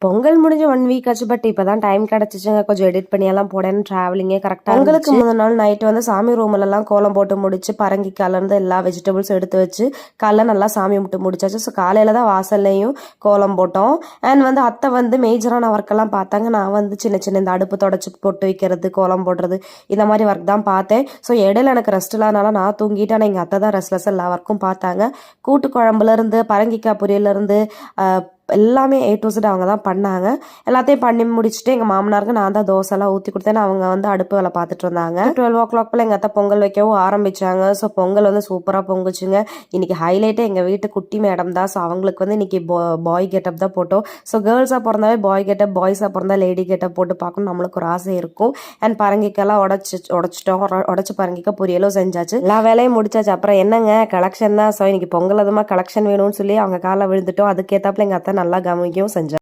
பொங்கல் முடிஞ்சு 1 வீக் ஆச்சு. பட் இப்பதான் டைம் கிடைச்சிச்சுங்க. கொஞ்சம் எடிட் பண்ணியெல்லாம் போடணும். டிராவலிங்கே கரெக்டாக. பொங்கலுக்கு முதல் நாள் நைட்டு வந்து சாமி ரூம்லலாம் கோலம் போட்டு முடிச்சு பரங்கிக்காலேருந்து எல்லா வெஜிடபிள்ஸ் எடுத்து வச்சு காலைல நல்லா சாமி விட்டு முடிச்சாச்சு. ஸோ காலையில தான் வாசல்லையும் கோலம் போட்டோம். அண்ட் வந்து அத்தை வந்து மேஜரான ஒர்க்கெல்லாம் பார்த்தாங்க. நான் வந்து சின்ன சின்ன இந்த அடுப்பு தொடச்சி போட்டு வைக்கிறது, கோலம் போடுறது, இந்த மாதிரி ஒர்க் தான் பார்த்தேன். ஸோ இடையில எனக்கு ரெஸ்ட் இல்லாதனால நான் தூங்கிட்டு, ஆனால் எங்கள் அத்தை தான் ரெஸ்ட்லெஸ் எல்லா ஒர்க்கும் பார்த்தாங்க. கூட்டு குழம்புலேருந்து பரங்கிக்காய் பொரியலேருந்து எல்லாமே A to Z அவங்க தான் பண்ணாங்க. எல்லாத்தையும் பண்ணி முடிச்சுட்டு எங்கள் மாமனாருக்கு நான் தான் தோசைலாம் ஊற்றி கொடுத்தேன். அவங்க வந்து அடுப்பு வேலை பார்த்துட்டு இருந்தாங்க. 12 o'clock எங்கள் அத்தை பொங்கல் வைக்கவும் ஆரம்பிச்சாங்க. ஸோ பொங்கல் வந்து சூப்பராக பொங்குச்சுங்க. இன்னைக்கு ஹைலைட்டே எங்கள் வீட்டு குட்டி மேடம் தான். ஸோ அவங்களுக்கு வந்து இன்னைக்கு பாய் கெட்டப் தான் போட்டோம். ஸோ கேர்ள்ஸாக பிறந்தாவே பாய் கெட்டப், பாய்ஸாக பிறந்தா லேடி கெட்டப் போட்டு பார்க்கணும் நம்மளுக்கு ஒரு ஆசை இருக்கும். அண்ட் பரங்கிக்கெல்லாம் உடச்சிட்டோம். உடச்சி பரங்கிக்க பொரியலும் செஞ்சாச்சு. எல்லா வேலையும் முடிச்சாச்சு. அப்புறம் என்னங்க கலெக்ஷன் தான். ஸோ இன்னைக்கு பொங்கல் அதுமா கலெக்ஷன் வேணும்னு சொல்லி அவங்க காலை விழுந்துட்டோம். அதுக்கேற்றாப்புல எங்கள் அத்தை நல்லா கவனிக்கவும் செஞ்சாங்க.